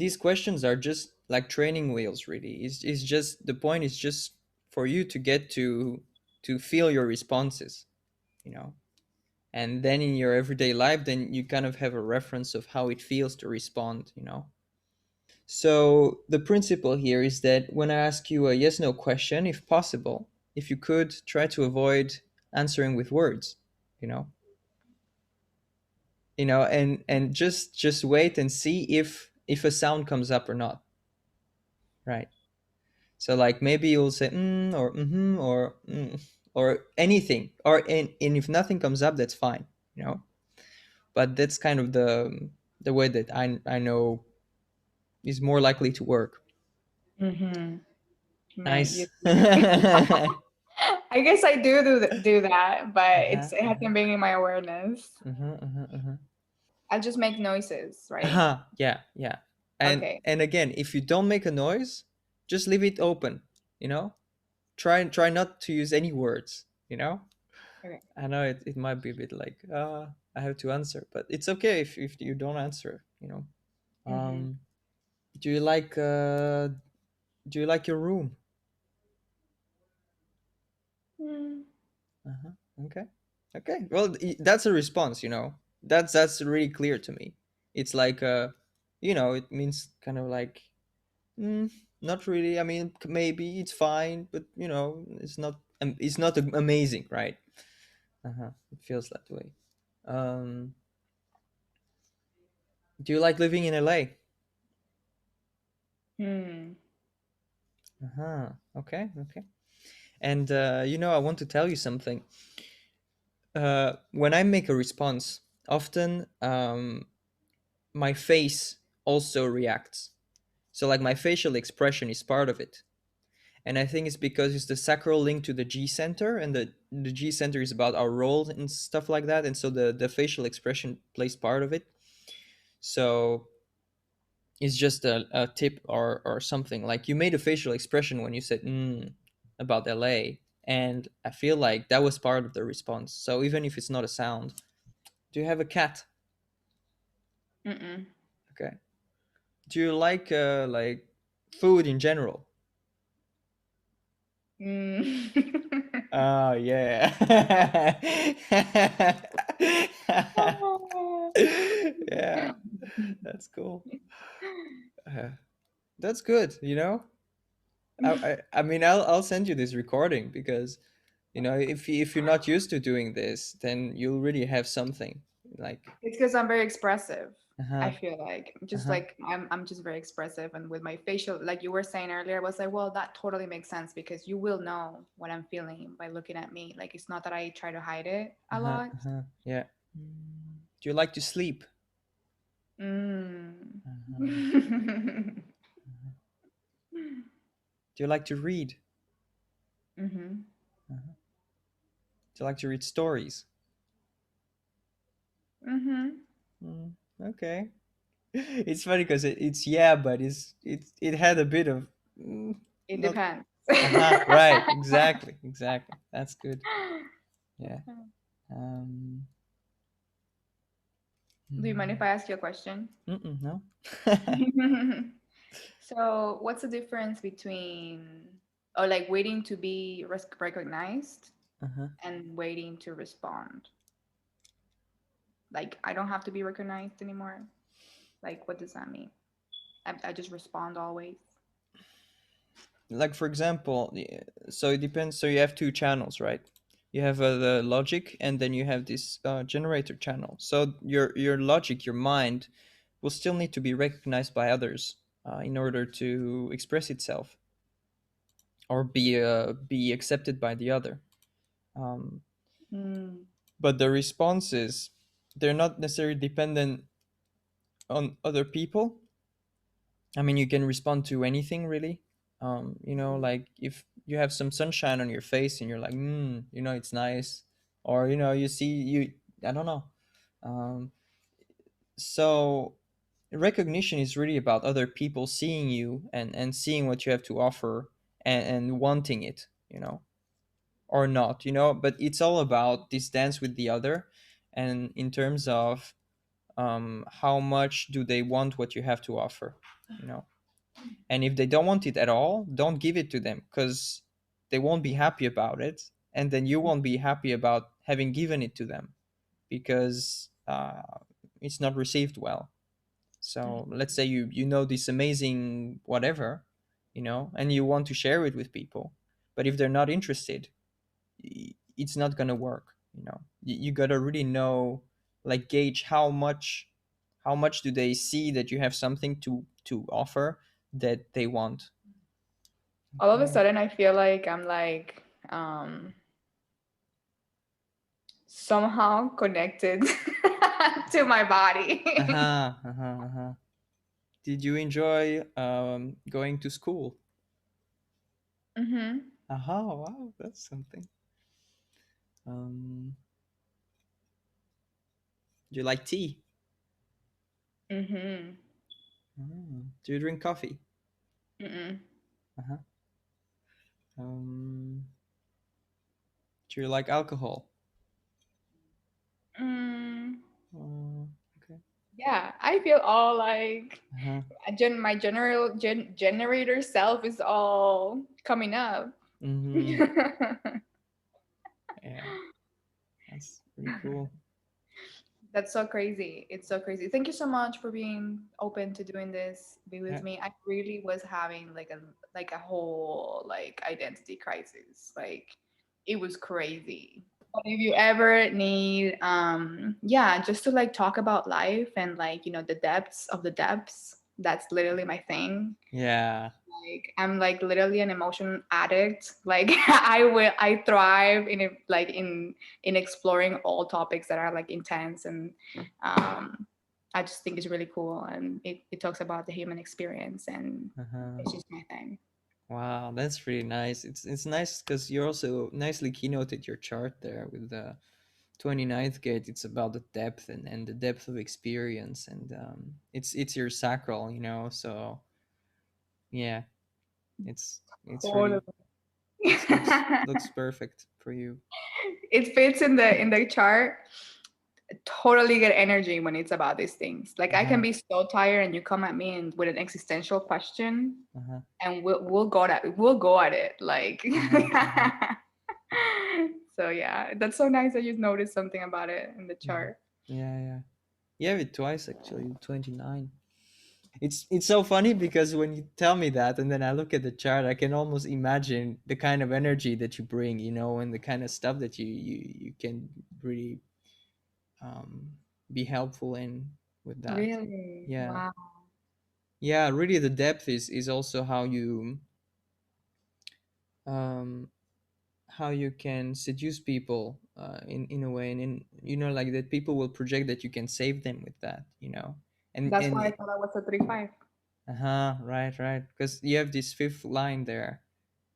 these questions are just like training wheels, really. It's just, the point is just for you to get to feel your responses, you know. And then in your everyday life, then you kind of have a reference of how it feels to respond, you know. So the principle here is that when I ask you a yes no question, if possible, if you could try to avoid answering with words, you know. And just wait and see if a sound comes up or not, right? So like maybe you'll say or or or anything, and if nothing comes up, that's fine, you know. But that's kind of the way that I know is more likely to work. Mm-hmm. Right. Nice. I guess I do that, but Uh-huh, it hasn't been in my awareness. uh-huh, uh-huh, uh-huh. I just make noises, right? Uh-huh. Yeah, yeah. Okay. And again, if you don't make a noise, just leave it open, you know. Try not to use any words, you know. Okay. I know it might be a bit like I have to answer, but it's okay if you don't answer, you know. Mm-hmm. um do you like your room? Mm. Uh-huh. Okay. Okay. Well, that's a response, you know. That's really clear to me. It's like it means kind of like mm, not really. I mean, maybe it's fine, but it's not amazing, right? Uh-huh. It feels that way. Um do you like living in LA? Hmm. Uh-huh. Okay, okay. And I want to tell you something. When I make a response, often my face also reacts. So like my facial expression is part of it. And I think it's because it's the sacral link to the G center, and the G center is about our role and stuff like that. And so the facial expression plays part of it. So it's just a tip or something. Like you made a facial expression when you said about LA. And I feel like that was part of the response. So even if it's not a sound, do you have a cat? Mm-mm. Okay. Do you like food in general? Mm. Oh yeah. Yeah, that's cool. Uh, that's good. I mean, I'll send you this recording because if you're not used to doing this, then you'll really have something like. It's because I'm very expressive. Uh I huh. feel like Uh just huh. like I'm just very expressive, and with my facial, like you were saying earlier, I was like, well, that totally makes sense because you will know what I'm feeling by looking at me. Like it's not that I try to hide it Uh a huh. lot. Uh huh. Yeah. Do you like to sleep? Mm. Uh huh. Do you like to read? Mm-hmm. Uh-huh. Do you like to read stories? Mm-hmm. Mm, okay. It's funny because it's yeah, but it had a bit of It not. depends. Uh-huh, right, exactly, exactly. That's good. Yeah. Um. Do you mind if mm, I ask you a question? no. So, what's the difference between, or like waiting to be recognized Uh-huh. and waiting to respond? Like, I don't have to be recognized anymore. Like, what does that mean? I just respond always. Like for example, so it depends. So you have two channels, right? You have the logic, and then you have this generator channel. So your logic, your mind, will still need to be recognized by others in order to express itself or be accepted by the other. Um, Mm. but the responses, they're not necessarily dependent on other people. I mean, you can respond to anything really. Like if you have some sunshine on your face and you're like, it's nice, or you see you, I don't know. Um, so recognition is really about other people seeing you and seeing what you have to offer and wanting it, or not, but it's all about this dance with the other, and in terms of how much do they want what you have to offer. you know. And if they don't want it at all, don't give it to them, because they won't be happy about it, and then you won't be happy about having given it to them, because it's not received well. So let's say you know this amazing whatever, and you want to share it with people, but if they're not interested, it's not gonna work. You gotta really know, like, gauge how much do they see that you have something to offer that they want. All of a Yeah. sudden, I feel like I'm like somehow connected to my body. Uh-huh, uh-huh, uh-huh. Did you enjoy going to school? Mm-hmm. Uh-huh, wow, that's something. um do you like tea? Mm-hmm. Do you drink coffee? Mm-mm. Uh-huh. um do you like alcohol? Mm, uh, okay. yeah, I feel all like Uh-huh. my generator self is all coming up. Mm-hmm. Yeah, that's pretty cool. That's so crazy. It's so crazy. Thank you so much for being open to doing this. Be with Yeah. me. I really was having like a whole like identity crisis. Like it was crazy. But if you ever need yeah, just to like talk about life and like, the depths of the depths, that's literally my thing. Yeah. Like I'm like literally an emotion addict. Like I thrive in it, like in exploring all topics that are like intense, and um I just think it's really cool, and it talks about the human experience, and Uh-huh. it's just my thing. Wow, that's really nice. It's nice because you also nicely keynoted your chart there with the 29th gate. It's about the depth and the depth of experience, and it's your sacral, so yeah, it's Totally. really, it's looks perfect for you. It fits in the chart. Totally get energy when it's about these things. Like I can Uh-huh. be so tired, and you come at me and with an existential question, Uh-huh. and we'll go at it. Like Uh-huh. Uh-huh. so yeah, that's so nice that you noticed something about it in the Mhm. chart. Yeah, yeah. You have it twice actually, 29. It's so funny because when you tell me that and then I look at the chart, I can almost imagine the kind of energy that you bring, and the kind of stuff that you can really um, be helpful in with that. Really? Yeah, Wow. yeah. Really, the depth is also um, how you can seduce people in a way, and like that people will project that you can save them with that, and That's why I and thought I was a 3-5. uh-huh, right, right, because you have this fifth line there,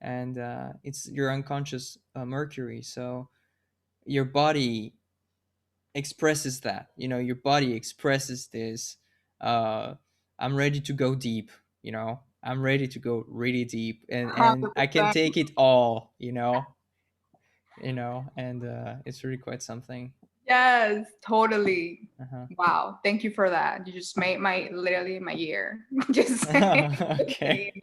and it's your unconscious mercury, so your body expresses that, your body expresses this, uh I'm ready to go deep, I'm ready to go really deep, and I can 100%. take it all, and it's really quite something. Yes, totally. Uh-huh. Wow. Thank you for that. You just made my literally my year. Just Okay. saying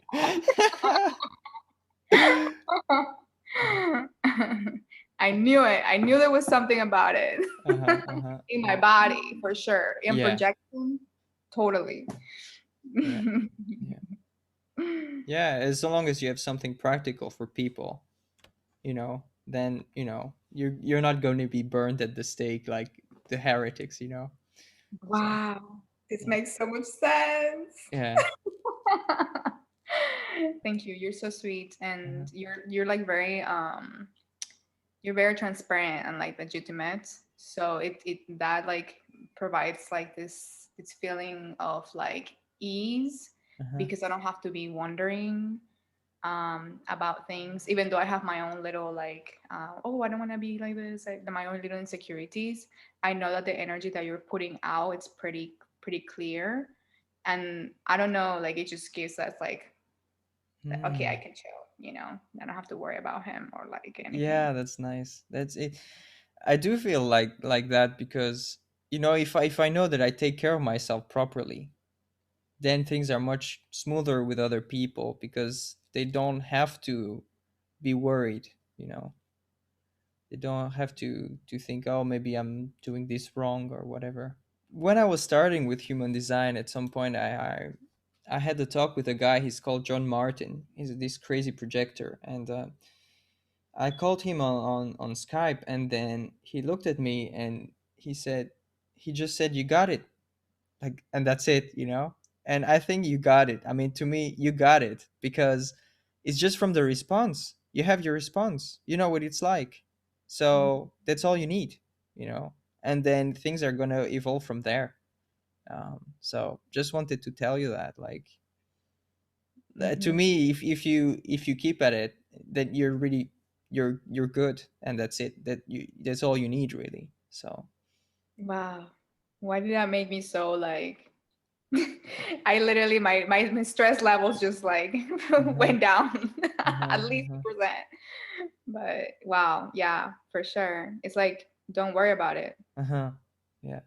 I knew it. I knew there was something about it Uh-huh, uh-huh, in my yeah, body for sure. In yeah, projection, totally. yeah, yeah, yeah, as long as you have something practical for people, then you're not going to be burned at the stake like the heretics, so Wow. This yeah, makes so much sense. yeah. Thank you. You're so sweet, Uh-huh, and you're like very you're very transparent and like legitimate. So it that like provides like this feeling of like ease, uh-huh, because I don't have to be wondering about things, even though I have my own little like oh, I don't want to be like this, like my own little insecurities. I know that the energy that you're putting out, it's pretty clear, and I don't know, like it just gives us like okay, I mm. can chill, I don't have to worry about him or like anything. Yeah, that's nice, that's it. I do feel like that because if I know that I take care of myself properly, then things are much smoother with other people because they don't have to be worried, you know. They don't have to think, oh, maybe I'm doing this wrong or whatever. When I was starting with human design, at some point I had a talk with a guy. He's called John Martin. He's this crazy projector, and I called him on Skype, and then he looked at me and he just said, "You got it," like, and that's it, you know. And I think you got it. I mean, to me, you got it because it's just from the response. You have your response. You know what it's like, so that's all you need, you know. And then things are gonna evolve from there. So just wanted to tell you that, like, to Mm-hmm. me, if you keep at it, then you're really you're good, and that's it. That's all you need, really. So. Wow. Why did that make me so like I literally my stress levels just like Uh-huh, went down at uh-huh, least uh-huh, 2%. But wow, yeah, for sure. It's like don't worry about it. uh-huh. Yeah.